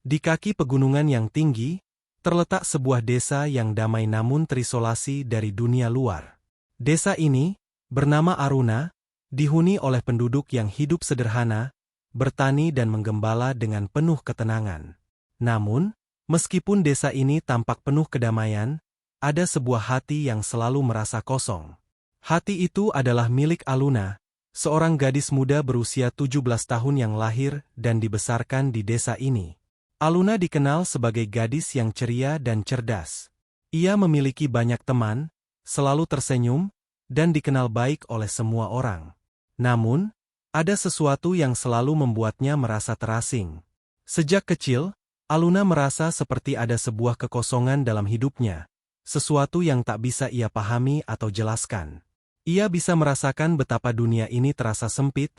Di kaki pegunungan yang tinggi, terletak sebuah desa yang damai namun terisolasi dari dunia luar. Desa ini, bernama Aruna, dihuni oleh penduduk yang hidup sederhana, bertani dan menggembala dengan penuh ketenangan. Namun, meskipun desa ini tampak penuh kedamaian, ada sebuah hati yang selalu merasa kosong. Hati itu adalah milik Aluna, seorang gadis muda berusia 17 tahun yang lahir dan dibesarkan di desa ini. Aluna dikenal sebagai gadis yang ceria dan cerdas. Ia memiliki banyak teman, selalu tersenyum, dan dikenal baik oleh semua orang. Namun, ada sesuatu yang selalu membuatnya merasa terasing. Sejak kecil, Aluna merasa seperti ada sebuah kekosongan dalam hidupnya, sesuatu yang tak bisa ia pahami atau jelaskan. Ia bisa merasakan betapa dunia ini terasa sempit,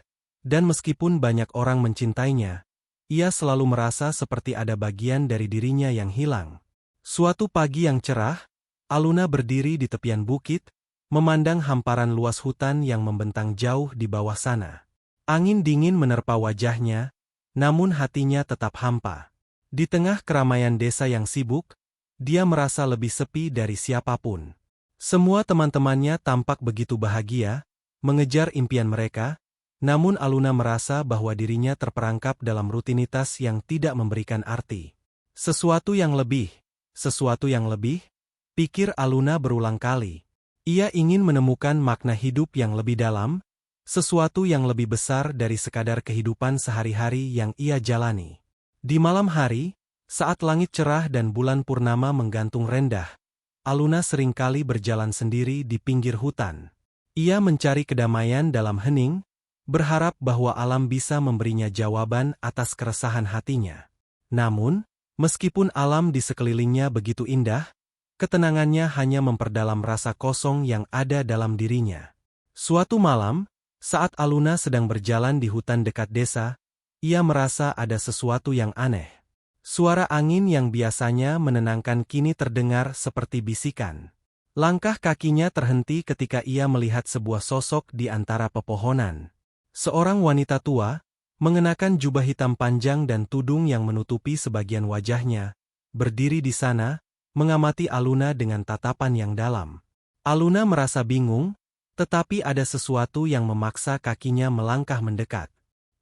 dan meskipun banyak orang mencintainya, ia selalu merasa seperti ada bagian dari dirinya yang hilang. Suatu pagi yang cerah, Aluna berdiri di tepian bukit, memandang hamparan luas hutan yang membentang jauh di bawah sana. Angin dingin menerpa wajahnya, namun hatinya tetap hampa. Di tengah keramaian desa yang sibuk, dia merasa lebih sepi dari siapapun. Semua teman-temannya tampak begitu bahagia, mengejar impian mereka, namun Aluna merasa bahwa dirinya terperangkap dalam rutinitas yang tidak memberikan arti. Sesuatu yang lebih, pikir Aluna berulang kali. Ia ingin menemukan makna hidup yang lebih dalam, sesuatu yang lebih besar dari sekadar kehidupan sehari-hari yang ia jalani. Di malam hari, saat langit cerah dan bulan purnama menggantung rendah, Aluna seringkali berjalan sendiri di pinggir hutan. Ia mencari kedamaian dalam hening, berharap bahwa alam bisa memberinya jawaban atas keresahan hatinya. Namun, meskipun alam di sekelilingnya begitu indah, ketenangannya hanya memperdalam rasa kosong yang ada dalam dirinya. Suatu malam, saat Aluna sedang berjalan di hutan dekat desa, ia merasa ada sesuatu yang aneh. Suara angin yang biasanya menenangkan kini terdengar seperti bisikan. Langkah kakinya terhenti ketika ia melihat sebuah sosok di antara pepohonan. Seorang wanita tua, mengenakan jubah hitam panjang dan tudung yang menutupi sebagian wajahnya, berdiri di sana, mengamati Aluna dengan tatapan yang dalam. Aluna merasa bingung, tetapi ada sesuatu yang memaksa kakinya melangkah mendekat.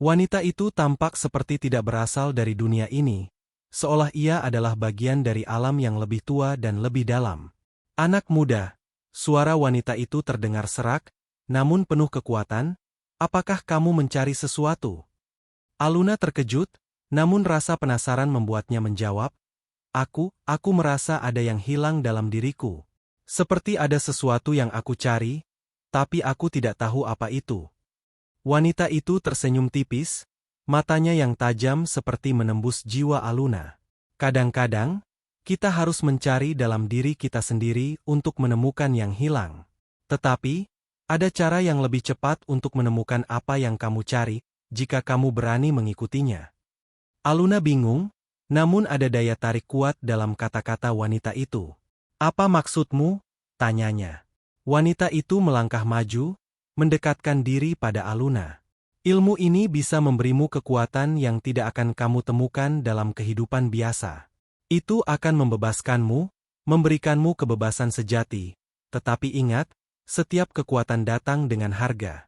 Wanita itu tampak seperti tidak berasal dari dunia ini, seolah ia adalah bagian dari alam yang lebih tua dan lebih dalam. Anak muda, suara wanita itu terdengar serak, namun penuh kekuatan. Apakah kamu mencari sesuatu? Aluna terkejut, namun rasa penasaran membuatnya menjawab, Aku merasa ada yang hilang dalam diriku. Seperti ada sesuatu yang aku cari, tapi aku tidak tahu apa itu. Wanita itu tersenyum tipis, matanya yang tajam seperti menembus jiwa Aluna. Kadang-kadang, kita harus mencari dalam diri kita sendiri untuk menemukan yang hilang. Tetapi, ada cara yang lebih cepat untuk menemukan apa yang kamu cari, jika kamu berani mengikutinya. Aluna bingung, namun ada daya tarik kuat dalam kata-kata wanita itu. Apa maksudmu? Tanyanya. Wanita itu melangkah maju, mendekatkan diri pada Aluna. Ilmu ini bisa memberimu kekuatan yang tidak akan kamu temukan dalam kehidupan biasa. Itu akan membebaskanmu, memberikanmu kebebasan sejati. Tetapi ingat, setiap kekuatan datang dengan harga.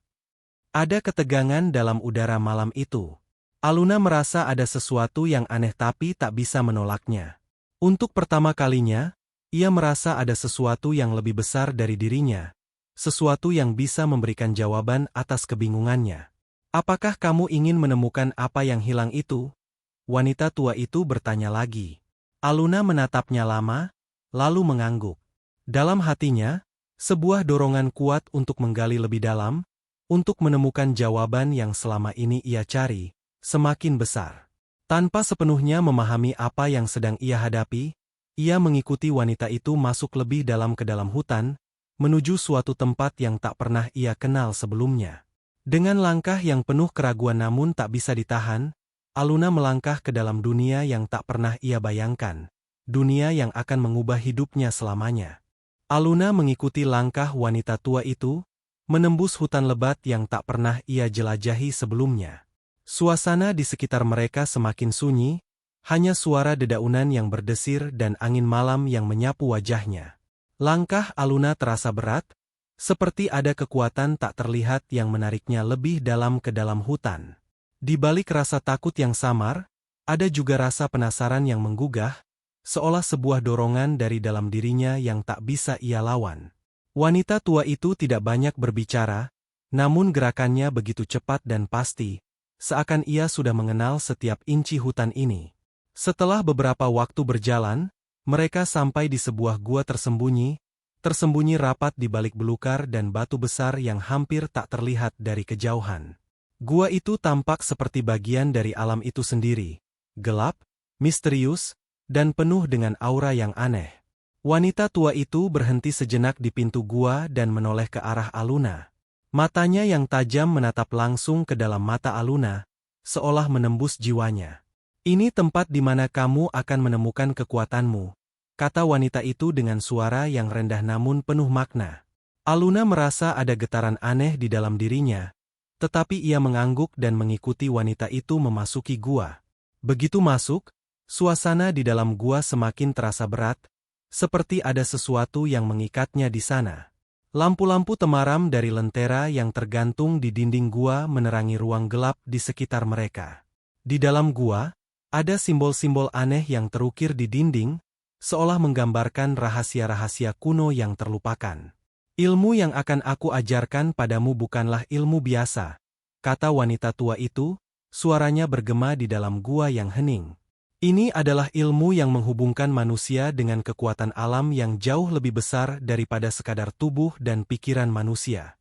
Ada ketegangan dalam udara malam itu. Aluna merasa ada sesuatu yang aneh tapi tak bisa menolaknya. Untuk pertama kalinya, ia merasa ada sesuatu yang lebih besar dari dirinya. Sesuatu yang bisa memberikan jawaban atas kebingungannya. Apakah kamu ingin menemukan apa yang hilang itu? Wanita tua itu bertanya lagi. Aluna menatapnya lama, lalu mengangguk. Dalam hatinya, sebuah dorongan kuat untuk menggali lebih dalam, untuk menemukan jawaban yang selama ini ia cari, semakin besar. Tanpa sepenuhnya memahami apa yang sedang ia hadapi, ia mengikuti wanita itu masuk lebih dalam ke dalam hutan, menuju suatu tempat yang tak pernah ia kenal sebelumnya. Dengan langkah yang penuh keraguan namun tak bisa ditahan, Aluna melangkah ke dalam dunia yang tak pernah ia bayangkan, dunia yang akan mengubah hidupnya selamanya. Aluna mengikuti langkah wanita tua itu, menembus hutan lebat yang tak pernah ia jelajahi sebelumnya. Suasana di sekitar mereka semakin sunyi, Hanya suara dedaunan yang berdesir dan angin malam yang menyapu wajahnya. Langkah Aluna terasa berat, seperti ada kekuatan tak terlihat yang menariknya lebih dalam ke dalam hutan. Di balik rasa takut yang samar, ada juga rasa penasaran yang menggugah, seolah sebuah dorongan dari dalam dirinya yang tak bisa ia lawan. Wanita tua itu tidak banyak berbicara, namun gerakannya begitu cepat dan pasti, seakan ia sudah mengenal setiap inci hutan ini. Setelah beberapa waktu berjalan, mereka sampai di sebuah gua tersembunyi rapat di balik belukar dan batu besar yang hampir tak terlihat dari kejauhan. Gua itu tampak seperti bagian dari alam itu sendiri, gelap, misterius, dan penuh dengan aura yang aneh. Wanita tua itu berhenti sejenak di pintu gua dan menoleh ke arah Aluna. Matanya yang tajam menatap langsung ke dalam mata Aluna, seolah menembus jiwanya. "Ini tempat di mana kamu akan menemukan kekuatanmu," kata wanita itu dengan suara yang rendah namun penuh makna. Aluna merasa ada getaran aneh di dalam dirinya, tetapi ia mengangguk dan mengikuti wanita itu memasuki gua. Begitu masuk, suasana di dalam gua semakin terasa berat, seperti ada sesuatu yang mengikatnya di sana. Lampu-lampu temaram dari lentera yang tergantung di dinding gua menerangi ruang gelap di sekitar mereka. Di dalam gua, ada simbol-simbol aneh yang terukir di dinding, seolah menggambarkan rahasia-rahasia kuno yang terlupakan. "Ilmu yang akan aku ajarkan padamu bukanlah ilmu biasa," kata wanita tua itu, suaranya bergema di dalam gua yang hening. "Ini adalah ilmu yang menghubungkan manusia dengan kekuatan alam yang jauh lebih besar daripada sekadar tubuh dan pikiran manusia."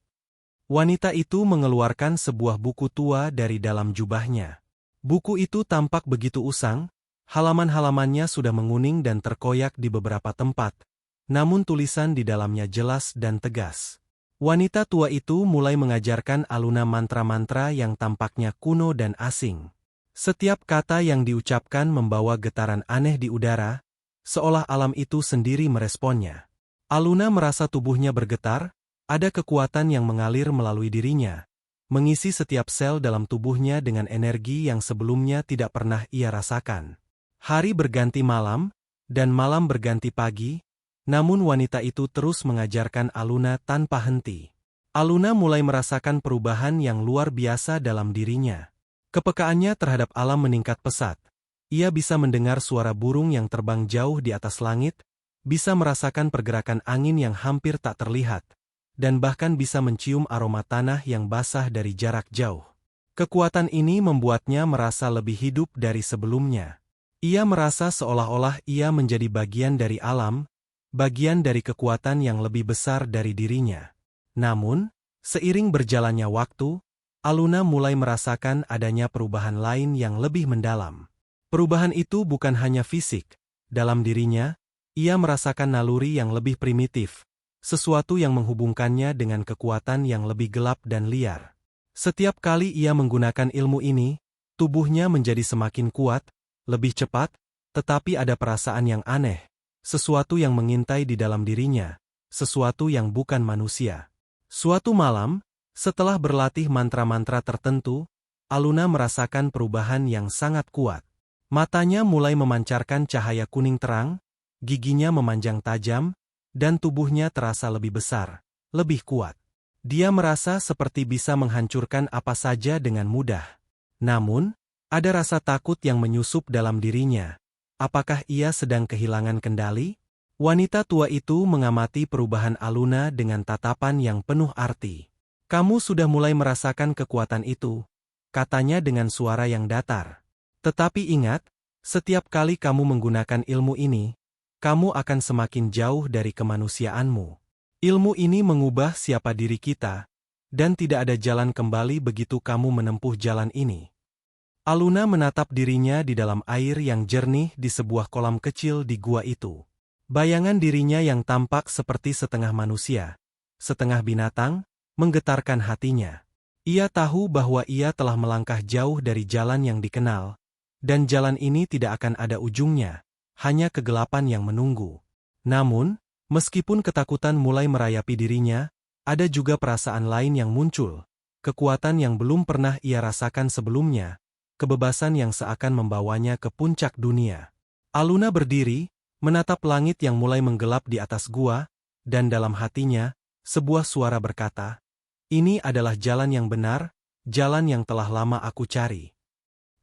Wanita itu mengeluarkan sebuah buku tua dari dalam jubahnya. Buku itu tampak begitu usang, halaman-halamannya sudah menguning dan terkoyak di beberapa tempat, namun tulisan di dalamnya jelas dan tegas. Wanita tua itu mulai mengajarkan Aluna mantra-mantra yang tampaknya kuno dan asing. Setiap kata yang diucapkan membawa getaran aneh di udara, seolah alam itu sendiri meresponnya. Aluna merasa tubuhnya bergetar, ada kekuatan yang mengalir melalui dirinya, mengisi setiap sel dalam tubuhnya dengan energi yang sebelumnya tidak pernah ia rasakan. Hari berganti malam, dan malam berganti pagi, namun wanita itu terus mengajarkan Aluna tanpa henti. Aluna mulai merasakan perubahan yang luar biasa dalam dirinya. Kepekaannya terhadap alam meningkat pesat. Ia bisa mendengar suara burung yang terbang jauh di atas langit, bisa merasakan pergerakan angin yang hampir tak terlihat, dan bahkan bisa mencium aroma tanah yang basah dari jarak jauh. Kekuatan ini membuatnya merasa lebih hidup dari sebelumnya. Ia merasa seolah-olah ia menjadi bagian dari alam, bagian dari kekuatan yang lebih besar dari dirinya. Namun, seiring berjalannya waktu, Aluna mulai merasakan adanya perubahan lain yang lebih mendalam. Perubahan itu bukan hanya fisik. Dalam dirinya, ia merasakan naluri yang lebih primitif, sesuatu yang menghubungkannya dengan kekuatan yang lebih gelap dan liar. Setiap kali ia menggunakan ilmu ini, tubuhnya menjadi semakin kuat, lebih cepat, tetapi ada perasaan yang aneh, sesuatu yang mengintai di dalam dirinya, sesuatu yang bukan manusia. Suatu malam, setelah berlatih mantra-mantra tertentu, Aluna merasakan perubahan yang sangat kuat. Matanya mulai memancarkan cahaya kuning terang, giginya memanjang tajam, dan tubuhnya terasa lebih besar, lebih kuat. Dia merasa seperti bisa menghancurkan apa saja dengan mudah. Namun, ada rasa takut yang menyusup dalam dirinya. Apakah ia sedang kehilangan kendali? Wanita tua itu mengamati perubahan Aluna dengan tatapan yang penuh arti. "Kamu sudah mulai merasakan kekuatan itu," katanya dengan suara yang datar. "Tetapi ingat, setiap kali kamu menggunakan ilmu ini, kamu akan semakin jauh dari kemanusiaanmu. Ilmu ini mengubah siapa diri kita, dan tidak ada jalan kembali begitu kamu menempuh jalan ini." Aluna menatap dirinya di dalam air yang jernih di sebuah kolam kecil di gua itu. Bayangan dirinya yang tampak seperti setengah manusia, setengah binatang, menggetarkan hatinya. Ia tahu bahwa ia telah melangkah jauh dari jalan yang dikenal, dan jalan ini tidak akan ada ujungnya, hanya kegelapan yang menunggu. Namun, meskipun ketakutan mulai merayapi dirinya, ada juga perasaan lain yang muncul, kekuatan yang belum pernah ia rasakan sebelumnya, kebebasan yang seakan membawanya ke puncak dunia. Aluna berdiri, menatap langit yang mulai menggelap di atas gua, dan dalam hatinya, sebuah suara berkata, "Ini adalah jalan yang benar, jalan yang telah lama aku cari."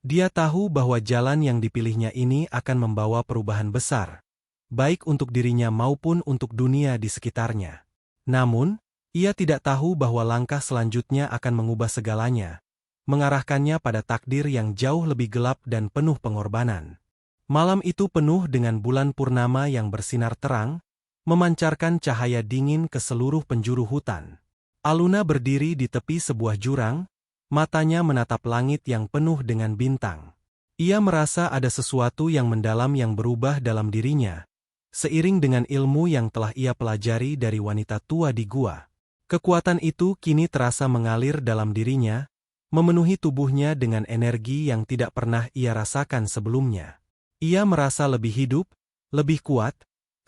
Dia tahu bahwa jalan yang dipilihnya ini akan membawa perubahan besar, baik untuk dirinya maupun untuk dunia di sekitarnya. Namun, ia tidak tahu bahwa langkah selanjutnya akan mengubah segalanya, mengarahkannya pada takdir yang jauh lebih gelap dan penuh pengorbanan. Malam itu penuh dengan bulan purnama yang bersinar terang, memancarkan cahaya dingin ke seluruh penjuru hutan. Aluna berdiri di tepi sebuah jurang, matanya menatap langit yang penuh dengan bintang. Ia merasa ada sesuatu yang mendalam yang berubah dalam dirinya, seiring dengan ilmu yang telah ia pelajari dari wanita tua di gua. Kekuatan itu kini terasa mengalir dalam dirinya, memenuhi tubuhnya dengan energi yang tidak pernah ia rasakan sebelumnya. Ia merasa lebih hidup, lebih kuat,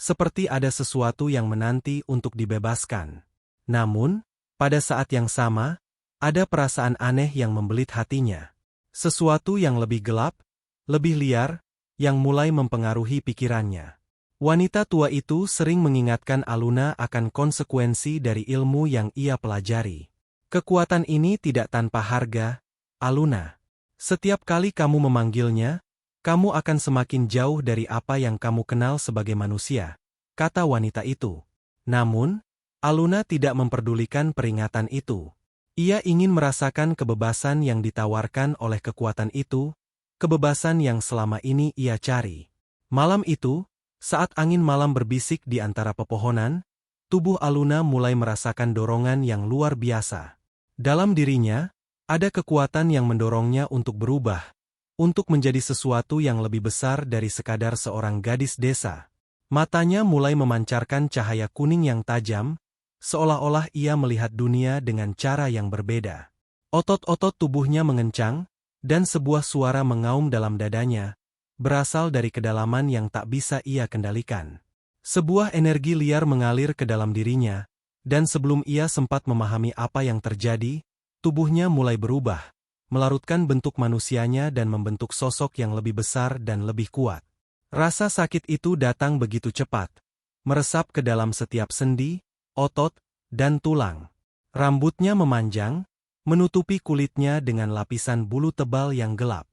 seperti ada sesuatu yang menanti untuk dibebaskan. Namun, pada saat yang sama, ada perasaan aneh yang membelit hatinya. Sesuatu yang lebih gelap, lebih liar, yang mulai mempengaruhi pikirannya. Wanita tua itu sering mengingatkan Aluna akan konsekuensi dari ilmu yang ia pelajari. Kekuatan ini tidak tanpa harga, Aluna. Setiap kali kamu memanggilnya, kamu akan semakin jauh dari apa yang kamu kenal sebagai manusia, kata wanita itu. Namun, Aluna tidak memperdulikan peringatan itu. Ia ingin merasakan kebebasan yang ditawarkan oleh kekuatan itu, kebebasan yang selama ini ia cari. Malam itu, saat angin malam berbisik di antara pepohonan, tubuh Aluna mulai merasakan dorongan yang luar biasa. Dalam dirinya, ada kekuatan yang mendorongnya untuk berubah, untuk menjadi sesuatu yang lebih besar dari sekadar seorang gadis desa. Matanya mulai memancarkan cahaya kuning yang tajam, seolah-olah ia melihat dunia dengan cara yang berbeda. Otot-otot tubuhnya mengencang, dan sebuah suara mengaum dalam dadanya, berasal dari kedalaman yang tak bisa ia kendalikan. Sebuah energi liar mengalir ke dalam dirinya, dan sebelum ia sempat memahami apa yang terjadi, tubuhnya mulai berubah, melarutkan bentuk manusianya dan membentuk sosok yang lebih besar dan lebih kuat. Rasa sakit itu datang begitu cepat, meresap ke dalam setiap sendi, otot, dan tulang. Rambutnya memanjang, menutupi kulitnya dengan lapisan bulu tebal yang gelap.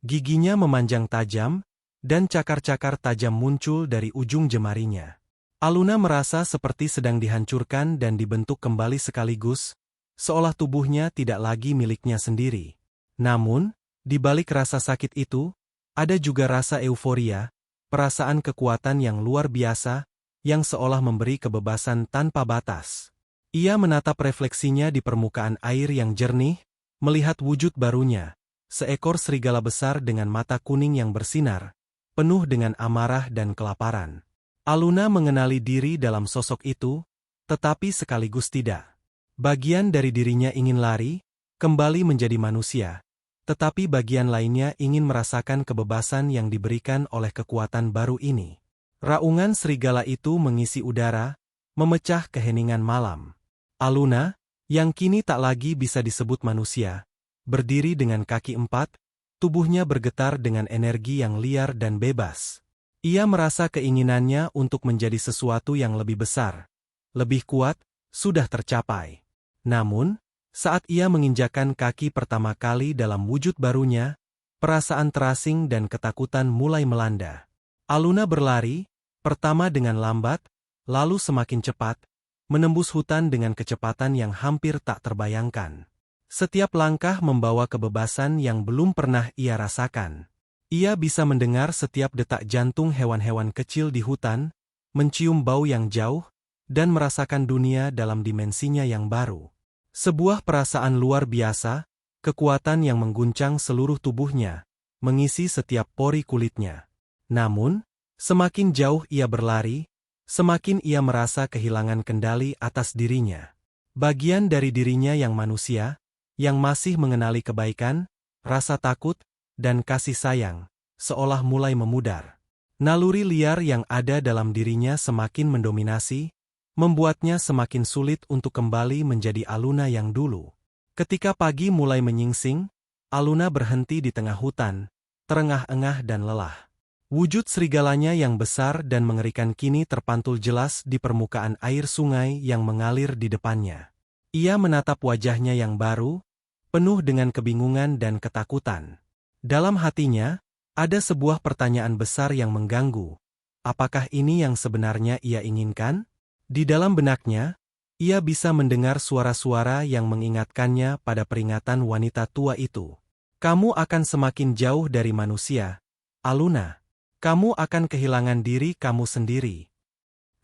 Giginya memanjang tajam, dan cakar-cakar tajam muncul dari ujung jemarinya. Aluna merasa seperti sedang dihancurkan dan dibentuk kembali sekaligus, seolah tubuhnya tidak lagi miliknya sendiri. Namun, di balik rasa sakit itu, ada juga rasa euforia, perasaan kekuatan yang luar biasa, yang seolah memberi kebebasan tanpa batas. Ia menatap refleksinya di permukaan air yang jernih, melihat wujud barunya, seekor serigala besar dengan mata kuning yang bersinar, penuh dengan amarah dan kelaparan. Aluna mengenali diri dalam sosok itu, tetapi sekaligus tidak. Bagian dari dirinya ingin lari, kembali menjadi manusia, tetapi bagian lainnya ingin merasakan kebebasan yang diberikan oleh kekuatan baru ini. Raungan serigala itu mengisi udara, memecah keheningan malam. Aluna, yang kini tak lagi bisa disebut manusia, berdiri dengan kaki empat, tubuhnya bergetar dengan energi yang liar dan bebas. Ia merasa keinginannya untuk menjadi sesuatu yang lebih besar, lebih kuat, sudah tercapai. Namun, saat ia menginjakkan kaki pertama kali dalam wujud barunya, perasaan terasing dan ketakutan mulai melanda. Aluna berlari, pertama dengan lambat, lalu semakin cepat, menembus hutan dengan kecepatan yang hampir tak terbayangkan. Setiap langkah membawa kebebasan yang belum pernah ia rasakan. Ia bisa mendengar setiap detak jantung hewan-hewan kecil di hutan, mencium bau yang jauh, dan merasakan dunia dalam dimensinya yang baru. Sebuah perasaan luar biasa, kekuatan yang mengguncang seluruh tubuhnya, mengisi setiap pori kulitnya. Namun, semakin jauh ia berlari, semakin ia merasa kehilangan kendali atas dirinya. Bagian dari dirinya yang manusia, yang masih mengenali kebaikan, rasa takut, dan kasih sayang, seolah mulai memudar. Naluri liar yang ada dalam dirinya semakin mendominasi, membuatnya semakin sulit untuk kembali menjadi Aluna yang dulu. Ketika pagi mulai menyingsing, Aluna berhenti di tengah hutan, terengah-engah dan lelah. Wujud serigalanya yang besar dan mengerikan kini terpantul jelas di permukaan air sungai yang mengalir di depannya. Ia menatap wajahnya yang baru, penuh dengan kebingungan dan ketakutan. Dalam hatinya, ada sebuah pertanyaan besar yang mengganggu. Apakah ini yang sebenarnya ia inginkan? Di dalam benaknya, ia bisa mendengar suara-suara yang mengingatkannya pada peringatan wanita tua itu. Kamu akan semakin jauh dari manusia, Aluna. Kamu akan kehilangan diri kamu sendiri.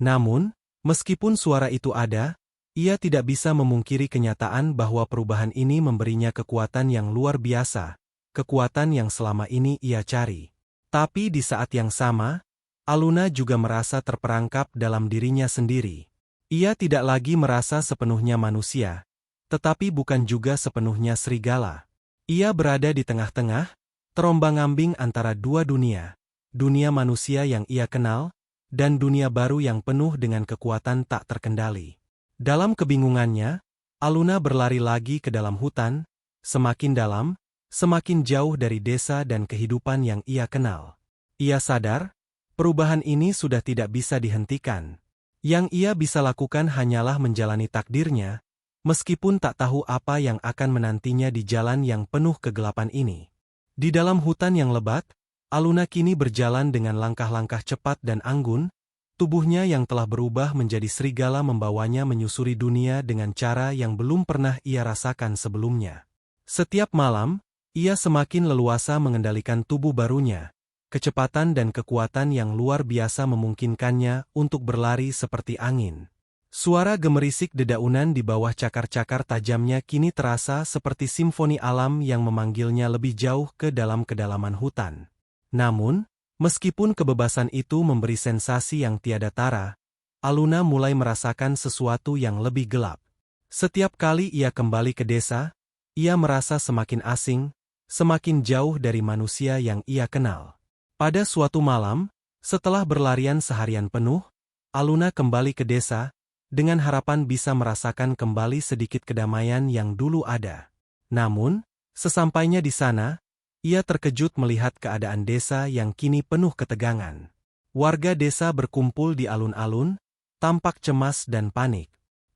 Namun, meskipun suara itu ada, ia tidak bisa memungkiri kenyataan bahwa perubahan ini memberinya kekuatan yang luar biasa, kekuatan yang selama ini ia cari. Tapi di saat yang sama, Aluna juga merasa terperangkap dalam dirinya sendiri. Ia tidak lagi merasa sepenuhnya manusia, tetapi bukan juga sepenuhnya serigala. Ia berada di tengah-tengah, terombang-ambing antara dua dunia. Dunia manusia yang ia kenal, dan dunia baru yang penuh dengan kekuatan tak terkendali. Dalam kebingungannya, Aluna berlari lagi ke dalam hutan, semakin dalam, semakin jauh dari desa dan kehidupan yang ia kenal. Ia sadar, perubahan ini sudah tidak bisa dihentikan. Yang ia bisa lakukan hanyalah menjalani takdirnya, meskipun tak tahu apa yang akan menantinya di jalan yang penuh kegelapan ini. Di dalam hutan yang lebat, Aluna kini berjalan dengan langkah-langkah cepat dan anggun, tubuhnya yang telah berubah menjadi serigala membawanya menyusuri dunia dengan cara yang belum pernah ia rasakan sebelumnya. Setiap malam, ia semakin leluasa mengendalikan tubuh barunya, kecepatan dan kekuatan yang luar biasa memungkinkannya untuk berlari seperti angin. Suara gemerisik dedaunan di bawah cakar-cakar tajamnya kini terasa seperti simfoni alam yang memanggilnya lebih jauh ke dalam kedalaman hutan. Namun, meskipun kebebasan itu memberi sensasi yang tiada tara, Aluna mulai merasakan sesuatu yang lebih gelap. Setiap kali ia kembali ke desa, ia merasa semakin asing, semakin jauh dari manusia yang ia kenal. Pada suatu malam, setelah berlarian seharian penuh, Aluna kembali ke desa, dengan harapan bisa merasakan kembali sedikit kedamaian yang dulu ada. Namun, sesampainya di sana, ia terkejut melihat keadaan desa yang kini penuh ketegangan. Warga desa berkumpul di alun-alun, tampak cemas dan panik.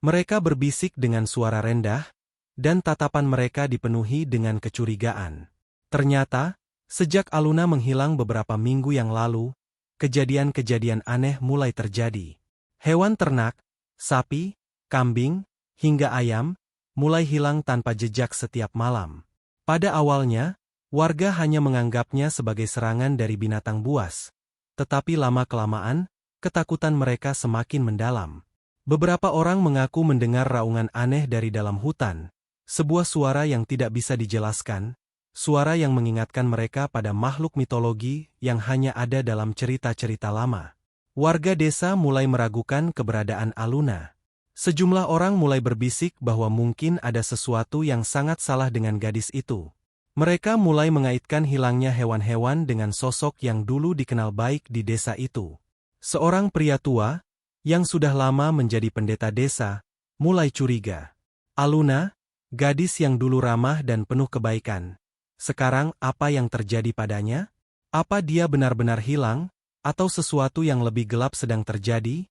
Mereka berbisik dengan suara rendah, dan tatapan mereka dipenuhi dengan kecurigaan. Ternyata, sejak Aluna menghilang beberapa minggu yang lalu, kejadian-kejadian aneh mulai terjadi. Hewan ternak, sapi, kambing, hingga ayam, mulai hilang tanpa jejak setiap malam. Pada awalnya, warga hanya menganggapnya sebagai serangan dari binatang buas. Tetapi lama-kelamaan, ketakutan mereka semakin mendalam. Beberapa orang mengaku mendengar raungan aneh dari dalam hutan, sebuah suara yang tidak bisa dijelaskan, suara yang mengingatkan mereka pada makhluk mitologi yang hanya ada dalam cerita-cerita lama. Warga desa mulai meragukan keberadaan Aluna. Sejumlah orang mulai berbisik bahwa mungkin ada sesuatu yang sangat salah dengan gadis itu. Mereka mulai mengaitkan hilangnya hewan-hewan dengan sosok yang dulu dikenal baik di desa itu. Seorang pria tua, yang sudah lama menjadi pendeta desa, mulai curiga. Aluna, gadis yang dulu ramah dan penuh kebaikan. Sekarang apa yang terjadi padanya? Apa dia benar-benar hilang, atau sesuatu yang lebih gelap sedang terjadi?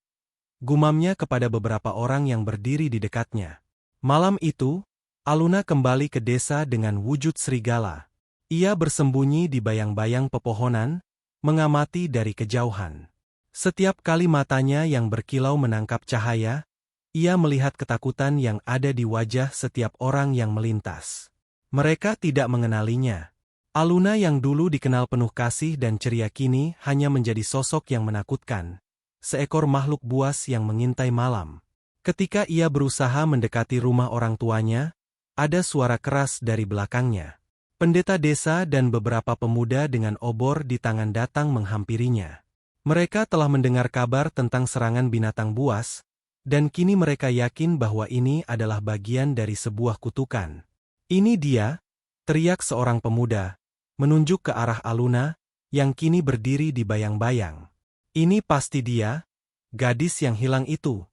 Gumamnya kepada beberapa orang yang berdiri di dekatnya. Malam itu, Aluna kembali ke desa dengan wujud serigala. Ia bersembunyi di bayang-bayang pepohonan, mengamati dari kejauhan. Setiap kali matanya yang berkilau menangkap cahaya, ia melihat ketakutan yang ada di wajah setiap orang yang melintas. Mereka tidak mengenalinya. Aluna yang dulu dikenal penuh kasih dan ceria kini hanya menjadi sosok yang menakutkan. Seekor makhluk buas yang mengintai malam. Ketika ia berusaha mendekati rumah orang tuanya, ada suara keras dari belakangnya. Pendeta desa dan beberapa pemuda dengan obor di tangan datang menghampirinya. Mereka telah mendengar kabar tentang serangan binatang buas, dan kini mereka yakin bahwa ini adalah bagian dari sebuah kutukan. "Ini dia," teriak seorang pemuda, menunjuk ke arah Aluna, yang kini berdiri di bayang-bayang. "Ini pasti dia, gadis yang hilang itu."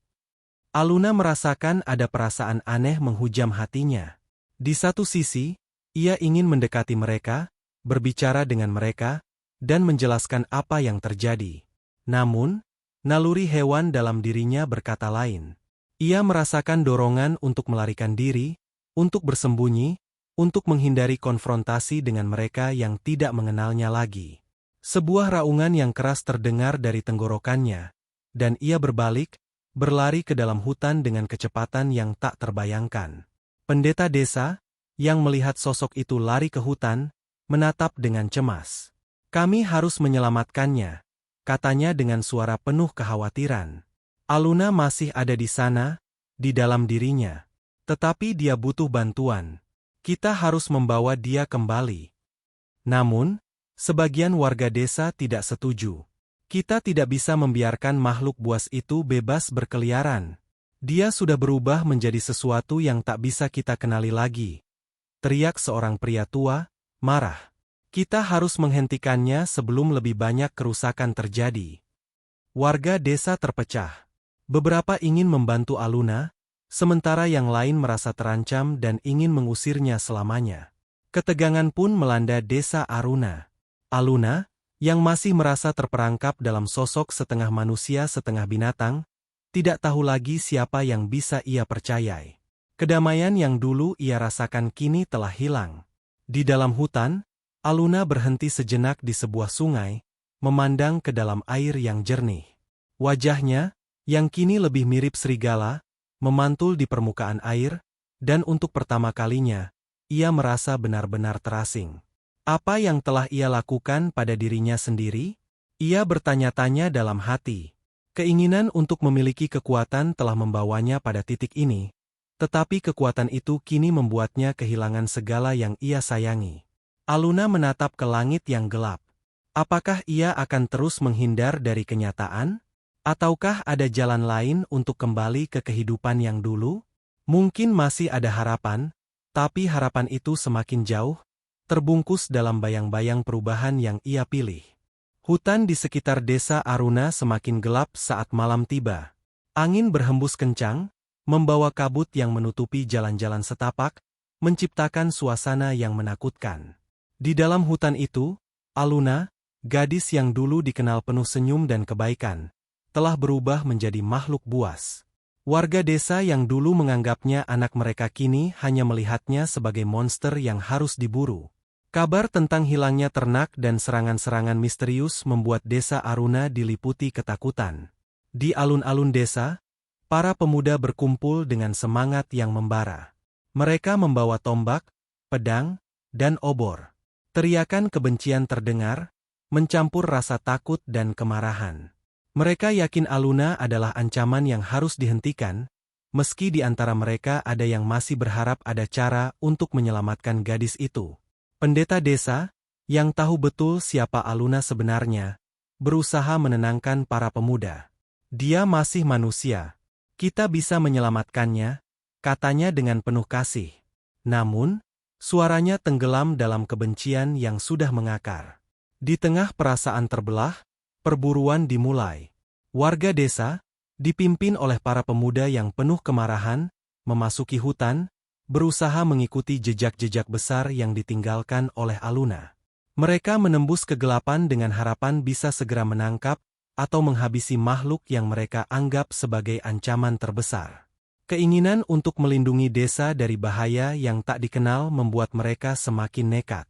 Aluna merasakan ada perasaan aneh menghujam hatinya. Di satu sisi, Ia ingin mendekati mereka, berbicara dengan mereka, dan menjelaskan apa yang terjadi. Namun, naluri hewan dalam dirinya berkata lain. Ia merasakan dorongan untuk melarikan diri, untuk bersembunyi, untuk menghindari konfrontasi dengan mereka yang tidak mengenalnya lagi. Sebuah raungan yang keras terdengar dari tenggorokannya, dan ia berbalik, berlari ke dalam hutan dengan kecepatan yang tak terbayangkan. Pendeta desa, yang melihat sosok itu lari ke hutan, menatap dengan cemas. "Kami harus menyelamatkannya," katanya dengan suara penuh kekhawatiran. Aluna masih ada di sana, di dalam dirinya. Tetapi dia butuh bantuan. Kita harus membawa dia kembali. Namun, sebagian warga desa tidak setuju. Kita tidak bisa membiarkan makhluk buas itu bebas berkeliaran. Dia sudah berubah menjadi sesuatu yang tak bisa kita kenali lagi. Teriak seorang pria tua, marah. Kita harus menghentikannya sebelum lebih banyak kerusakan terjadi. Warga desa terpecah. Beberapa ingin membantu Aluna, sementara yang lain merasa terancam dan ingin mengusirnya selamanya. Ketegangan pun melanda desa Aruna. Aluna, yang masih merasa terperangkap dalam sosok setengah manusia setengah binatang, tidak tahu lagi siapa yang bisa ia percayai. Kedamaian yang dulu ia rasakan kini telah hilang. Di dalam hutan, Aluna berhenti sejenak di sebuah sungai, memandang ke dalam air yang jernih. Wajahnya, yang kini lebih mirip serigala, memantul di permukaan air, dan untuk pertama kalinya, ia merasa benar-benar terasing. Apa yang telah ia lakukan pada dirinya sendiri? Ia bertanya-tanya dalam hati. Keinginan untuk memiliki kekuatan telah membawanya pada titik ini, tetapi kekuatan itu kini membuatnya kehilangan segala yang ia sayangi. Aluna menatap ke langit yang gelap. Apakah ia akan terus menghindar dari kenyataan? Ataukah ada jalan lain untuk kembali ke kehidupan yang dulu? Mungkin masih ada harapan, tapi harapan itu semakin jauh, terbungkus dalam bayang-bayang perubahan yang ia pilih. Hutan di sekitar desa Aruna semakin gelap saat malam tiba. Angin berhembus kencang, membawa kabut yang menutupi jalan-jalan setapak, menciptakan suasana yang menakutkan. Di dalam hutan itu, Aluna, gadis yang dulu dikenal penuh senyum dan kebaikan, telah berubah menjadi makhluk buas. Warga desa yang dulu menganggapnya anak mereka kini hanya melihatnya sebagai monster yang harus diburu. Kabar tentang hilangnya ternak dan serangan-serangan misterius membuat desa Aruna diliputi ketakutan. Di alun-alun desa, para pemuda berkumpul dengan semangat yang membara. Mereka membawa tombak, pedang, dan obor. Teriakan kebencian terdengar, mencampur rasa takut dan kemarahan. Mereka yakin Aluna adalah ancaman yang harus dihentikan, meski di antara mereka ada yang masih berharap ada cara untuk menyelamatkan gadis itu. Pendeta desa, yang tahu betul siapa Aluna sebenarnya, berusaha menenangkan para pemuda. Dia masih manusia. Kita bisa menyelamatkannya, katanya dengan penuh kasih. Namun, suaranya tenggelam dalam kebencian yang sudah mengakar. Di tengah perasaan terbelah, perburuan dimulai. Warga desa, dipimpin oleh para pemuda yang penuh kemarahan, memasuki hutan, berusaha mengikuti jejak-jejak besar yang ditinggalkan oleh Aluna. Mereka menembus kegelapan dengan harapan bisa segera menangkap atau menghabisi makhluk yang mereka anggap sebagai ancaman terbesar. Keinginan untuk melindungi desa dari bahaya yang tak dikenal membuat mereka semakin nekat.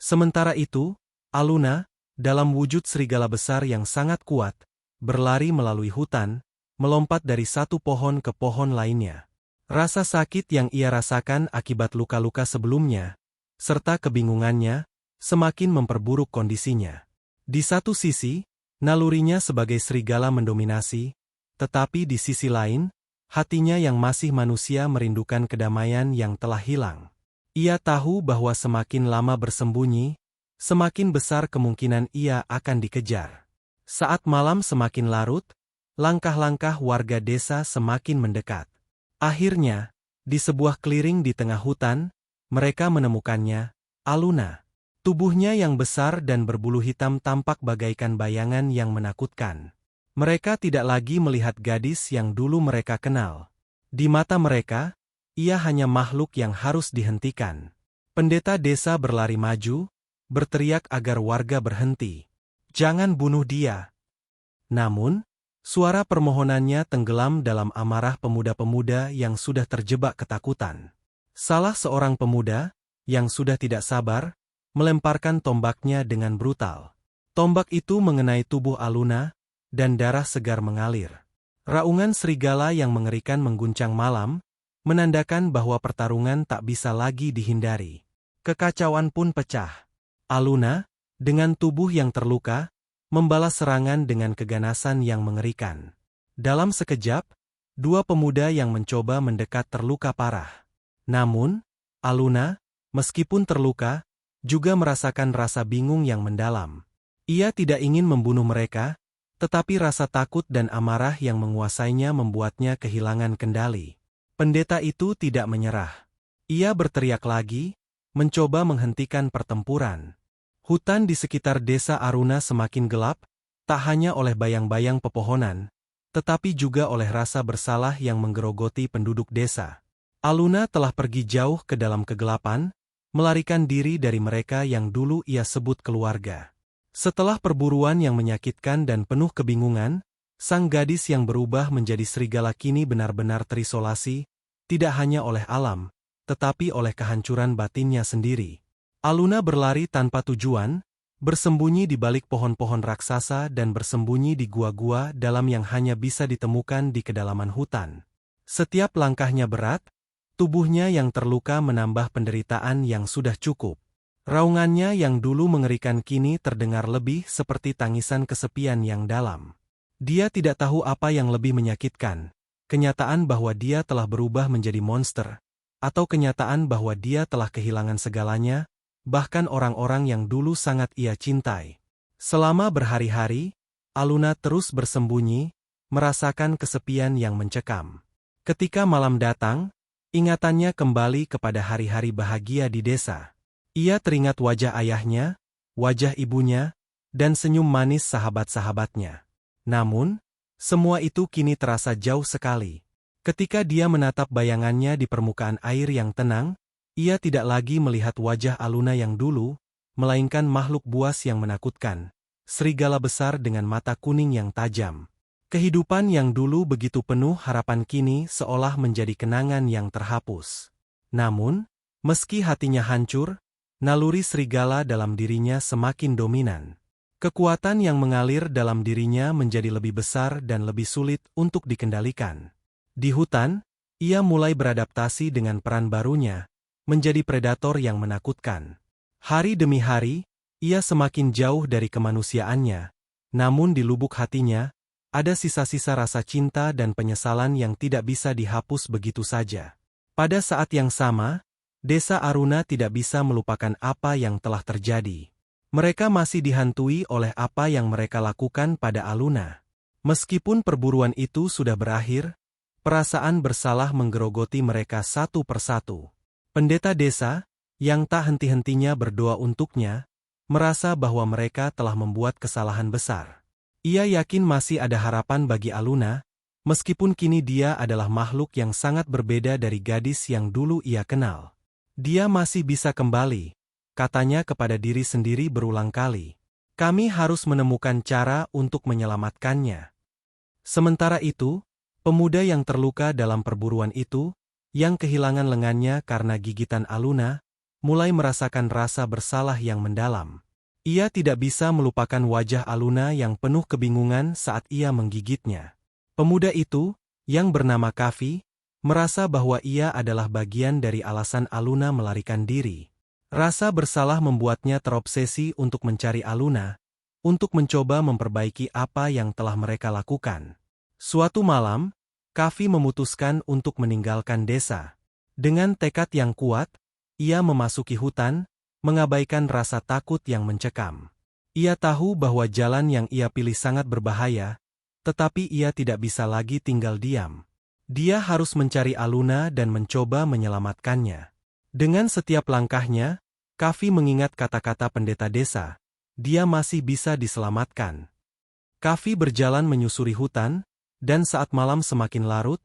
Sementara itu, Aluna, dalam wujud serigala besar yang sangat kuat, berlari melalui hutan, melompat dari satu pohon ke pohon lainnya. Rasa sakit yang ia rasakan akibat luka-luka sebelumnya, serta kebingungannya, semakin memperburuk kondisinya. Di satu sisi, nalurinya sebagai serigala mendominasi, tetapi di sisi lain, hatinya yang masih manusia merindukan kedamaian yang telah hilang. Ia tahu bahwa semakin lama bersembunyi, semakin besar kemungkinan ia akan dikejar. Saat malam semakin larut, langkah-langkah warga desa semakin mendekat. Akhirnya, di sebuah clearing di tengah hutan, mereka menemukannya, Aluna. Tubuhnya yang besar dan berbulu hitam tampak bagaikan bayangan yang menakutkan. Mereka tidak lagi melihat gadis yang dulu mereka kenal. Di mata mereka, ia hanya makhluk yang harus dihentikan. Pendeta desa berlari maju, berteriak agar warga berhenti. Jangan bunuh dia. Namun, suara permohonannya tenggelam dalam amarah pemuda-pemuda yang sudah terjebak ketakutan. Salah seorang pemuda, yang sudah tidak sabar, melemparkan tombaknya dengan brutal. Tombak itu mengenai tubuh Aluna, dan darah segar mengalir. Raungan serigala yang mengerikan mengguncang malam, menandakan bahwa pertarungan tak bisa lagi dihindari. Kekacauan pun pecah. Aluna, dengan tubuh yang terluka, membalas serangan dengan keganasan yang mengerikan. Dalam sekejap, dua pemuda yang mencoba mendekat terluka parah. Namun, Aluna, meskipun terluka, juga merasakan rasa bingung yang mendalam. Ia tidak ingin membunuh mereka, tetapi rasa takut dan amarah yang menguasainya membuatnya kehilangan kendali. Pendeta itu tidak menyerah. Ia berteriak lagi, mencoba menghentikan pertempuran. Hutan di sekitar desa Aruna semakin gelap, tak hanya oleh bayang-bayang pepohonan, tetapi juga oleh rasa bersalah yang menggerogoti penduduk desa. Aluna telah pergi jauh ke dalam kegelapan, melarikan diri dari mereka yang dulu ia sebut keluarga. Setelah perburuan yang menyakitkan dan penuh kebingungan, sang gadis yang berubah menjadi serigala kini benar-benar terisolasi, tidak hanya oleh alam, tetapi oleh kehancuran batinnya sendiri. Aluna berlari tanpa tujuan, bersembunyi di balik pohon-pohon raksasa dan bersembunyi di gua-gua dalam yang hanya bisa ditemukan di kedalaman hutan. Setiap langkahnya berat, tubuhnya yang terluka menambah penderitaan yang sudah cukup. Raungannya yang dulu mengerikan kini terdengar lebih seperti tangisan kesepian yang dalam. Dia tidak tahu apa yang lebih menyakitkan, kenyataan bahwa dia telah berubah menjadi monster, atau kenyataan bahwa dia telah kehilangan segalanya, bahkan orang-orang yang dulu sangat ia cintai. Selama berhari-hari, Aluna terus bersembunyi, merasakan kesepian yang mencekam. Ketika malam datang, ingatannya kembali kepada hari-hari bahagia di desa. Ia teringat wajah ayahnya, wajah ibunya, dan senyum manis sahabat-sahabatnya. Namun, semua itu kini terasa jauh sekali. Ketika dia menatap bayangannya di permukaan air yang tenang, ia tidak lagi melihat wajah Aluna yang dulu, melainkan makhluk buas yang menakutkan, serigala besar dengan mata kuning yang tajam. Kehidupan yang dulu begitu penuh harapan kini seolah menjadi kenangan yang terhapus. Namun, meski hatinya hancur, naluri serigala dalam dirinya semakin dominan. Kekuatan yang mengalir dalam dirinya menjadi lebih besar dan lebih sulit untuk dikendalikan. Di hutan, ia mulai beradaptasi dengan peran barunya, menjadi predator yang menakutkan. Hari demi hari, ia semakin jauh dari kemanusiaannya, namun di lubuk hatinya, ada sisa-sisa rasa cinta dan penyesalan yang tidak bisa dihapus begitu saja. Pada saat yang sama, desa Aruna tidak bisa melupakan apa yang telah terjadi. Mereka masih dihantui oleh apa yang mereka lakukan pada Aluna. Meskipun perburuan itu sudah berakhir, perasaan bersalah menggerogoti mereka satu persatu. Pendeta desa, yang tak henti-hentinya berdoa untuknya, merasa bahwa mereka telah membuat kesalahan besar. Ia yakin masih ada harapan bagi Aluna, meskipun kini dia adalah makhluk yang sangat berbeda dari gadis yang dulu ia kenal. Dia masih bisa kembali, katanya kepada diri sendiri berulang kali. Kami harus menemukan cara untuk menyelamatkannya. Sementara itu, pemuda yang terluka dalam perburuan itu, yang kehilangan lengannya karena gigitan Aluna, mulai merasakan rasa bersalah yang mendalam. Ia tidak bisa melupakan wajah Aluna yang penuh kebingungan saat ia menggigitnya. Pemuda itu, yang bernama Kavi, merasa bahwa ia adalah bagian dari alasan Aluna melarikan diri. Rasa bersalah membuatnya terobsesi untuk mencari Aluna, untuk mencoba memperbaiki apa yang telah mereka lakukan. Suatu malam, Kavi memutuskan untuk meninggalkan desa. Dengan tekad yang kuat, ia memasuki hutan, mengabaikan rasa takut yang mencekam. Ia tahu bahwa jalan yang ia pilih sangat berbahaya, tetapi ia tidak bisa lagi tinggal diam. Dia harus mencari Aluna dan mencoba menyelamatkannya. Dengan setiap langkahnya, Kavi mengingat kata-kata pendeta desa, dia masih bisa diselamatkan. Kavi berjalan menyusuri hutan, dan saat malam semakin larut,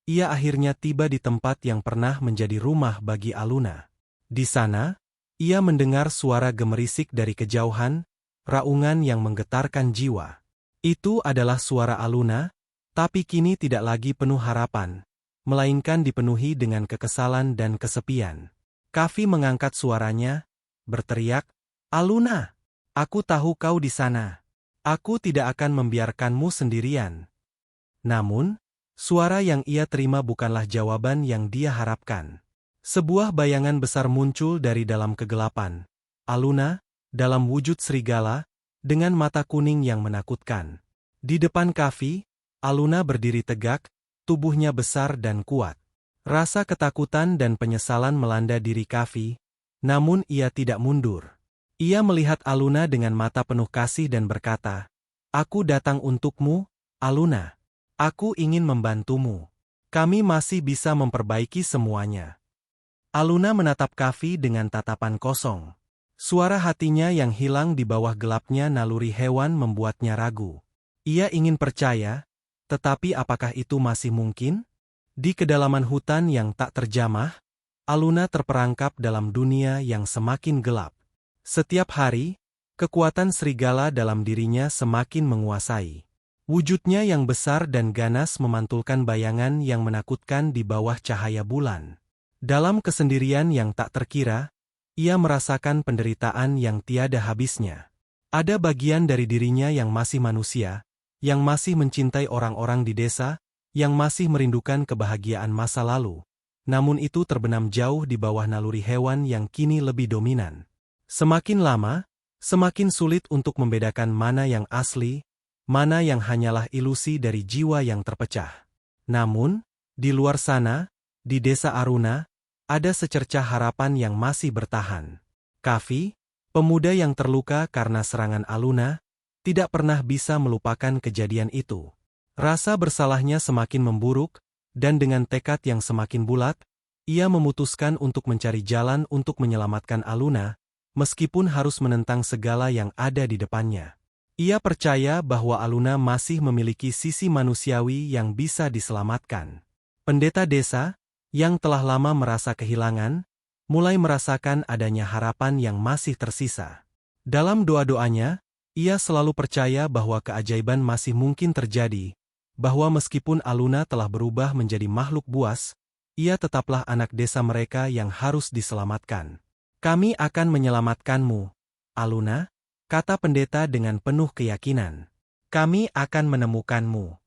ia akhirnya tiba di tempat yang pernah menjadi rumah bagi Aluna. Di sana, ia mendengar suara gemerisik dari kejauhan, raungan yang menggetarkan jiwa. Itu adalah suara Aluna, tapi kini tidak lagi penuh harapan, melainkan dipenuhi dengan kekesalan dan kesepian. Kavi mengangkat suaranya, berteriak, "Aluna, aku tahu kau di sana. Aku tidak akan membiarkanmu sendirian." Namun, suara yang ia terima bukanlah jawaban yang dia harapkan. Sebuah bayangan besar muncul dari dalam kegelapan. Aluna, dalam wujud serigala, dengan mata kuning yang menakutkan. Di depan Kavi, Aluna berdiri tegak, tubuhnya besar dan kuat. Rasa ketakutan dan penyesalan melanda diri Kavi, namun ia tidak mundur. Ia melihat Aluna dengan mata penuh kasih dan berkata, "Aku datang untukmu, Aluna. Aku ingin membantumu. Kami masih bisa memperbaiki semuanya." Aluna menatap Kavi dengan tatapan kosong. Suara hatinya yang hilang di bawah gelapnya naluri hewan membuatnya ragu. Ia ingin percaya, tetapi apakah itu masih mungkin? Di kedalaman hutan yang tak terjamah, Aluna terperangkap dalam dunia yang semakin gelap. Setiap hari, kekuatan serigala dalam dirinya semakin menguasai. Wujudnya yang besar dan ganas memantulkan bayangan yang menakutkan di bawah cahaya bulan. Dalam kesendirian yang tak terkira, ia merasakan penderitaan yang tiada habisnya. Ada bagian dari dirinya yang masih manusia, yang masih mencintai orang-orang di desa, yang masih merindukan kebahagiaan masa lalu. Namun itu terbenam jauh di bawah naluri hewan yang kini lebih dominan. Semakin lama, semakin sulit untuk membedakan mana yang asli, mana yang hanyalah ilusi dari jiwa yang terpecah. Namun, di luar sana, di desa Aruna, ada secercah harapan yang masih bertahan. Kavi, pemuda yang terluka karena serangan Aluna, tidak pernah bisa melupakan kejadian itu. Rasa bersalahnya semakin memburuk, dan dengan tekad yang semakin bulat, ia memutuskan untuk mencari jalan untuk menyelamatkan Aluna, meskipun harus menentang segala yang ada di depannya. Ia percaya bahwa Aluna masih memiliki sisi manusiawi yang bisa diselamatkan. Pendeta desa, yang telah lama merasa kehilangan, mulai merasakan adanya harapan yang masih tersisa. Dalam doa-doanya, ia selalu percaya bahwa keajaiban masih mungkin terjadi, bahwa meskipun Aluna telah berubah menjadi makhluk buas, ia tetaplah anak desa mereka yang harus diselamatkan. "Kami akan menyelamatkanmu, Aluna," kata pendeta dengan penuh keyakinan. "Kami akan menemukanmu."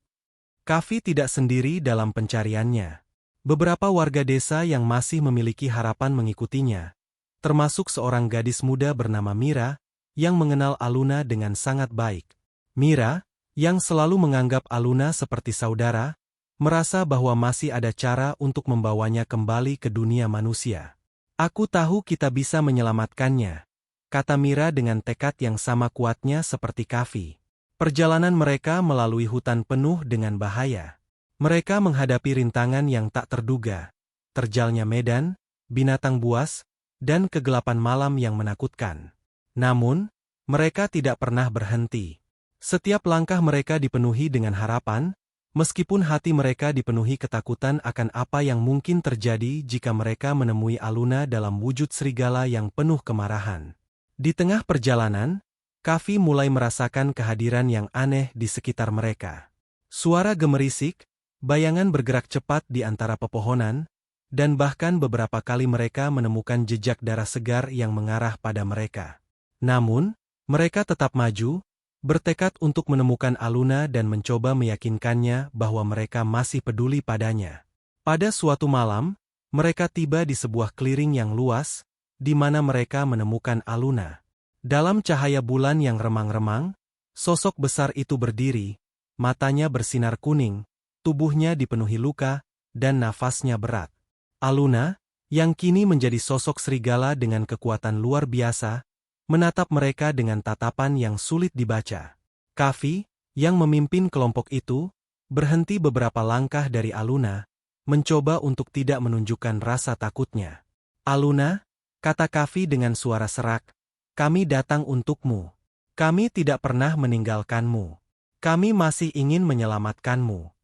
Kavi tidak sendiri dalam pencariannya. Beberapa warga desa yang masih memiliki harapan mengikutinya, termasuk seorang gadis muda bernama Mira, yang mengenal Aluna dengan sangat baik. Mira, yang selalu menganggap Aluna seperti saudara, merasa bahwa masih ada cara untuk membawanya kembali ke dunia manusia. "Aku tahu kita bisa menyelamatkannya," kata Mira dengan tekad yang sama kuatnya seperti Kavi. Perjalanan mereka melalui hutan penuh dengan bahaya. Mereka menghadapi rintangan yang tak terduga, terjalnya medan, binatang buas, dan kegelapan malam yang menakutkan. Namun, mereka tidak pernah berhenti. Setiap langkah mereka dipenuhi dengan harapan, meskipun hati mereka dipenuhi ketakutan akan apa yang mungkin terjadi jika mereka menemui Aluna dalam wujud serigala yang penuh kemarahan. Di tengah perjalanan, Kavi mulai merasakan kehadiran yang aneh di sekitar mereka. Suara gemerisik, bayangan bergerak cepat di antara pepohonan, dan bahkan beberapa kali mereka menemukan jejak darah segar yang mengarah pada mereka. Namun, mereka tetap maju, bertekad untuk menemukan Aluna dan mencoba meyakinkannya bahwa mereka masih peduli padanya. Pada suatu malam, mereka tiba di sebuah clearing yang luas, di mana mereka menemukan Aluna. Dalam cahaya bulan yang remang-remang, sosok besar itu berdiri, matanya bersinar kuning, tubuhnya dipenuhi luka, dan nafasnya berat. Aluna, yang kini menjadi sosok serigala dengan kekuatan luar biasa, menatap mereka dengan tatapan yang sulit dibaca. Kavi, yang memimpin kelompok itu, berhenti beberapa langkah dari Aluna, mencoba untuk tidak menunjukkan rasa takutnya. "Aluna," kata Kavi dengan suara serak, "kami datang untukmu. Kami tidak pernah meninggalkanmu. Kami masih ingin menyelamatkanmu."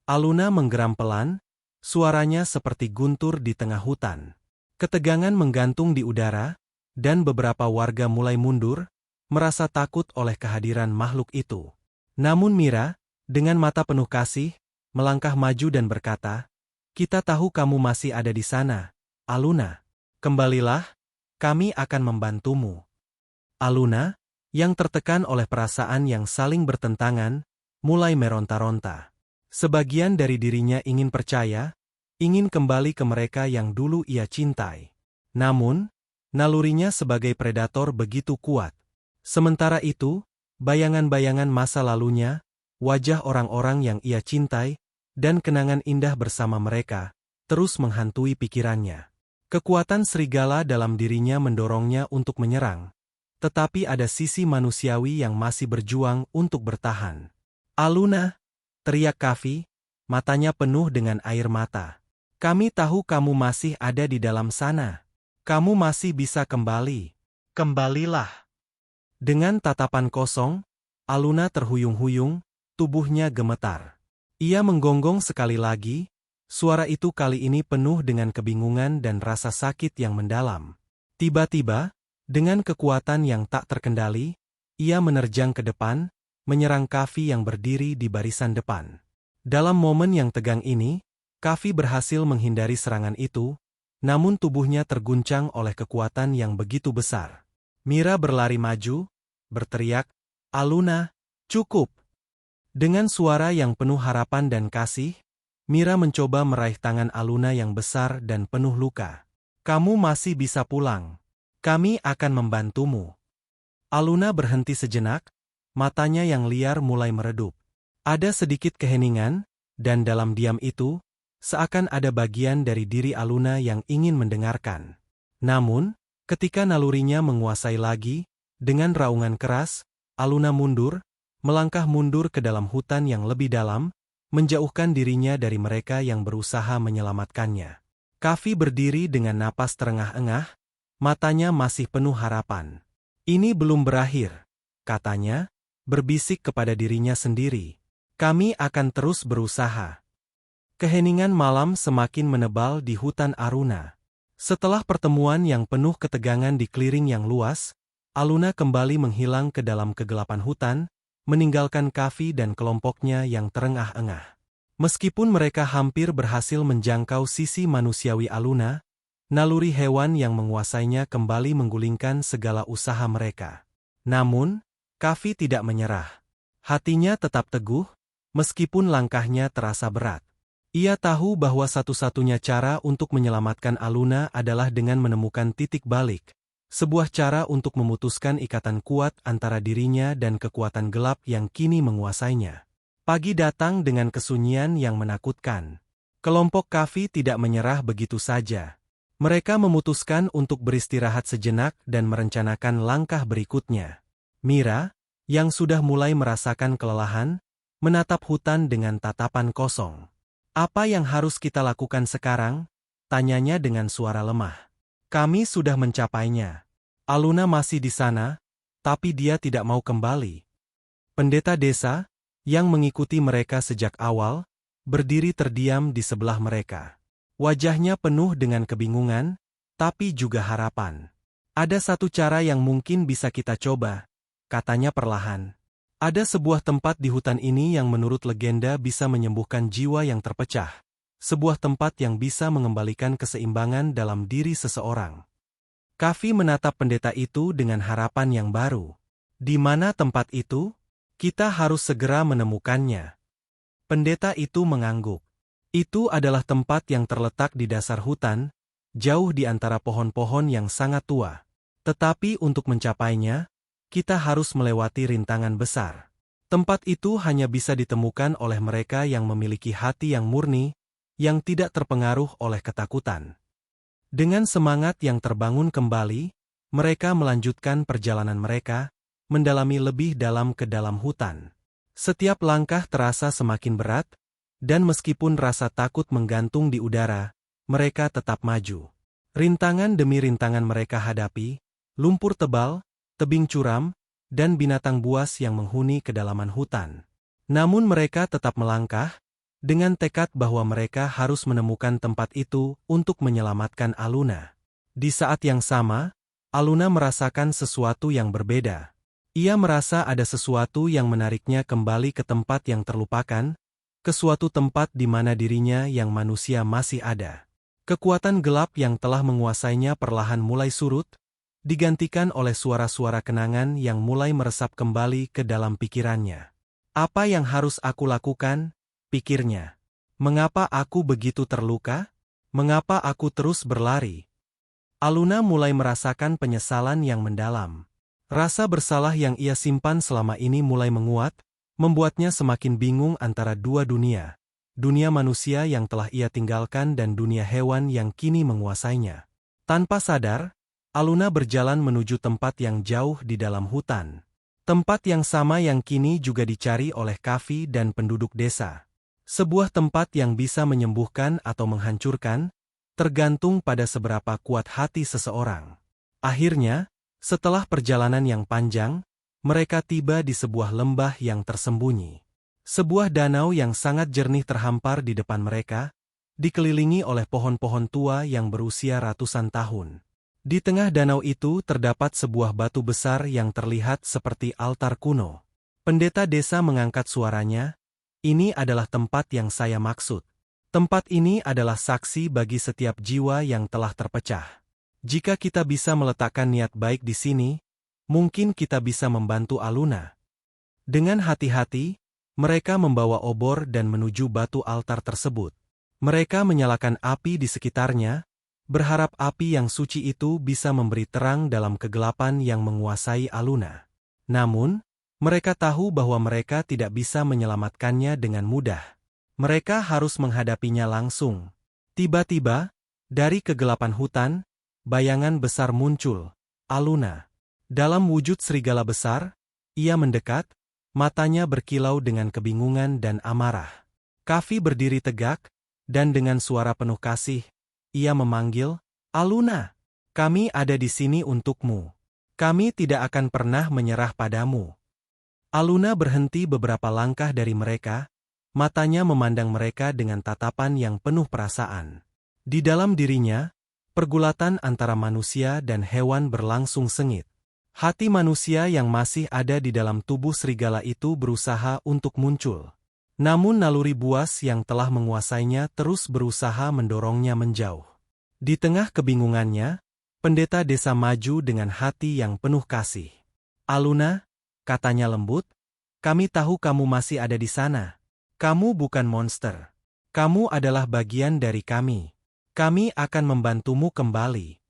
Aluna menggeram pelan, suaranya seperti guntur di tengah hutan. Ketegangan menggantung di udara, dan beberapa warga mulai mundur, merasa takut oleh kehadiran makhluk itu. Namun Mira, dengan mata penuh kasih, melangkah maju dan berkata, "Kita tahu kamu masih ada di sana, Aluna. Kembalilah, kami akan membantumu." Aluna, yang tertekan oleh perasaan yang saling bertentangan, mulai meronta-ronta. Sebagian dari dirinya ingin percaya, ingin kembali ke mereka yang dulu ia cintai. Namun, nalurinya sebagai predator begitu kuat. Sementara itu, bayangan-bayangan masa lalunya, wajah orang-orang yang ia cintai, dan kenangan indah bersama mereka, terus menghantui pikirannya. Kekuatan serigala dalam dirinya mendorongnya untuk menyerang. Tetapi ada sisi manusiawi yang masih berjuang untuk bertahan. "Aluna!" teriak Kavi, matanya penuh dengan air mata. "Kami tahu kamu masih ada di dalam sana. Kamu masih bisa kembali. Kembalilah." Dengan tatapan kosong, Aluna terhuyung-huyung, tubuhnya gemetar. Ia menggonggong sekali lagi, suara itu kali ini penuh dengan kebingungan dan rasa sakit yang mendalam. Tiba-tiba, dengan kekuatan yang tak terkendali, ia menerjang ke depan, menyerang Kavi yang berdiri di barisan depan. Dalam momen yang tegang ini, Kavi berhasil menghindari serangan itu, namun tubuhnya terguncang oleh kekuatan yang begitu besar. Mira berlari maju, berteriak, "Aluna, cukup!" Dengan suara yang penuh harapan dan kasih, Mira mencoba meraih tangan Aluna yang besar dan penuh luka. "Kamu masih bisa pulang. Kami akan membantumu." Aluna berhenti sejenak, matanya yang liar mulai meredup. Ada sedikit keheningan, dan dalam diam itu, seakan ada bagian dari diri Aluna yang ingin mendengarkan. Namun, ketika nalurinya menguasai lagi, dengan raungan keras, Aluna mundur, melangkah mundur ke dalam hutan yang lebih dalam, menjauhkan dirinya dari mereka yang berusaha menyelamatkannya. Kavi berdiri dengan napas terengah-engah, matanya masih penuh harapan. "Ini belum berakhir," katanya, berbisik kepada dirinya sendiri. "Kami akan terus berusaha." Keheningan malam semakin menebal di hutan Aruna. Setelah pertemuan yang penuh ketegangan di clearing yang luas, Aluna kembali menghilang ke dalam kegelapan hutan, meninggalkan Kavi dan kelompoknya yang terengah-engah. Meskipun mereka hampir berhasil menjangkau sisi manusiawi Aluna, naluri hewan yang menguasainya kembali menggulingkan segala usaha mereka. Namun, Kavi tidak menyerah. Hatinya tetap teguh, meskipun langkahnya terasa berat. Ia tahu bahwa satu-satunya cara untuk menyelamatkan Aluna adalah dengan menemukan titik balik, sebuah cara untuk memutuskan ikatan kuat antara dirinya dan kekuatan gelap yang kini menguasainya. Pagi datang dengan kesunyian yang menakutkan. Kelompok Kavi tidak menyerah begitu saja. Mereka memutuskan untuk beristirahat sejenak dan merencanakan langkah berikutnya. Mira, yang sudah mulai merasakan kelelahan, menatap hutan dengan tatapan kosong. "Apa yang harus kita lakukan sekarang?" tanyanya dengan suara lemah. "Kami sudah mencapainya. Aluna masih di sana, tapi dia tidak mau kembali." Pendeta desa, yang mengikuti mereka sejak awal, berdiri terdiam di sebelah mereka. Wajahnya penuh dengan kebingungan, tapi juga harapan. "Ada satu cara yang mungkin bisa kita coba," katanya perlahan. "Ada sebuah tempat di hutan ini yang menurut legenda bisa menyembuhkan jiwa yang terpecah. Sebuah tempat yang bisa mengembalikan keseimbangan dalam diri seseorang." Kavi menatap pendeta itu dengan harapan yang baru. "Di mana tempat itu? Kita harus segera menemukannya." Pendeta itu mengangguk. "Itu adalah tempat yang terletak di dasar hutan, jauh di antara pohon-pohon yang sangat tua. Tetapi untuk mencapainya, kita harus melewati rintangan besar. Tempat itu hanya bisa ditemukan oleh mereka yang memiliki hati yang murni, yang tidak terpengaruh oleh ketakutan." Dengan semangat yang terbangun kembali, mereka melanjutkan perjalanan mereka, mendalami lebih dalam ke dalam hutan. Setiap langkah terasa semakin berat, dan meskipun rasa takut menggantung di udara, mereka tetap maju. Rintangan demi rintangan mereka hadapi, lumpur tebal, tebing curam, dan binatang buas yang menghuni kedalaman hutan. Namun mereka tetap melangkah, dengan tekad bahwa mereka harus menemukan tempat itu untuk menyelamatkan Aluna. Di saat yang sama, Aluna merasakan sesuatu yang berbeda. Ia merasa ada sesuatu yang menariknya kembali ke tempat yang terlupakan, ke suatu tempat di mana dirinya yang manusia masih ada. Kekuatan gelap yang telah menguasainya perlahan mulai surut, digantikan oleh suara-suara kenangan yang mulai meresap kembali ke dalam pikirannya. Apa yang harus aku lakukan? Pikirnya. Mengapa aku begitu terluka? Mengapa aku terus berlari? Aluna mulai merasakan penyesalan yang mendalam. Rasa bersalah yang ia simpan selama ini mulai menguat, membuatnya semakin bingung antara dua dunia. Dunia manusia yang telah ia tinggalkan dan dunia hewan yang kini menguasainya. Tanpa sadar, Aluna berjalan menuju tempat yang jauh di dalam hutan. Tempat yang sama yang kini juga dicari oleh Kavi dan penduduk desa. Sebuah tempat yang bisa menyembuhkan atau menghancurkan, tergantung pada seberapa kuat hati seseorang. Akhirnya, setelah perjalanan yang panjang, mereka tiba di sebuah lembah yang tersembunyi. Sebuah danau yang sangat jernih terhampar di depan mereka, dikelilingi oleh pohon-pohon tua yang berusia ratusan tahun. Di tengah danau itu terdapat sebuah batu besar yang terlihat seperti altar kuno. Pendeta desa mengangkat suaranya, "Ini adalah tempat yang saya maksud. Tempat ini adalah saksi bagi setiap jiwa yang telah terpecah. Jika kita bisa meletakkan niat baik di sini, mungkin kita bisa membantu Aluna." Dengan hati-hati, mereka membawa obor dan menuju batu altar tersebut. Mereka menyalakan api di sekitarnya, berharap api yang suci itu bisa memberi terang dalam kegelapan yang menguasai Aluna. Namun, mereka tahu bahwa mereka tidak bisa menyelamatkannya dengan mudah. Mereka harus menghadapinya langsung. Tiba-tiba, dari kegelapan hutan, bayangan besar muncul. Aluna. Dalam wujud serigala besar, ia mendekat, matanya berkilau dengan kebingungan dan amarah. Kavi berdiri tegak, dan dengan suara penuh kasih, ia memanggil, "Aluna, kami ada di sini untukmu. Kami tidak akan pernah menyerah padamu." Aluna berhenti beberapa langkah dari mereka, matanya memandang mereka dengan tatapan yang penuh perasaan. Di dalam dirinya, pergulatan antara manusia dan hewan berlangsung sengit. Hati manusia yang masih ada di dalam tubuh serigala itu berusaha untuk muncul. Namun naluri buas yang telah menguasainya terus berusaha mendorongnya menjauh. Di tengah kebingungannya, pendeta desa maju dengan hati yang penuh kasih. "Aluna," katanya lembut, "kami tahu kamu masih ada di sana. Kamu bukan monster. Kamu adalah bagian dari kami. Kami akan membantumu kembali."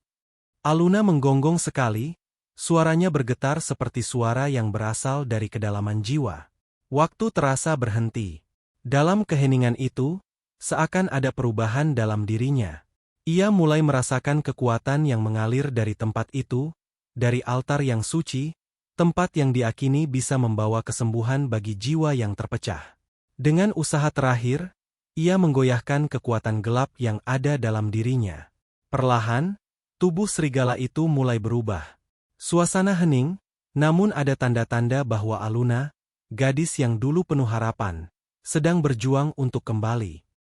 Aluna menggonggong sekali, suaranya bergetar seperti suara yang berasal dari kedalaman jiwa. Waktu terasa berhenti. Dalam keheningan itu, seakan ada perubahan dalam dirinya. Ia mulai merasakan kekuatan yang mengalir dari tempat itu, dari altar yang suci, tempat yang diakini bisa membawa kesembuhan bagi jiwa yang terpecah. Dengan usaha terakhir, ia menggoyahkan kekuatan gelap yang ada dalam dirinya. Perlahan, tubuh serigala itu mulai berubah. Suasana hening, namun ada tanda-tanda bahwa Aluna, gadis yang dulu penuh harapan, sedang berjuang untuk kembali.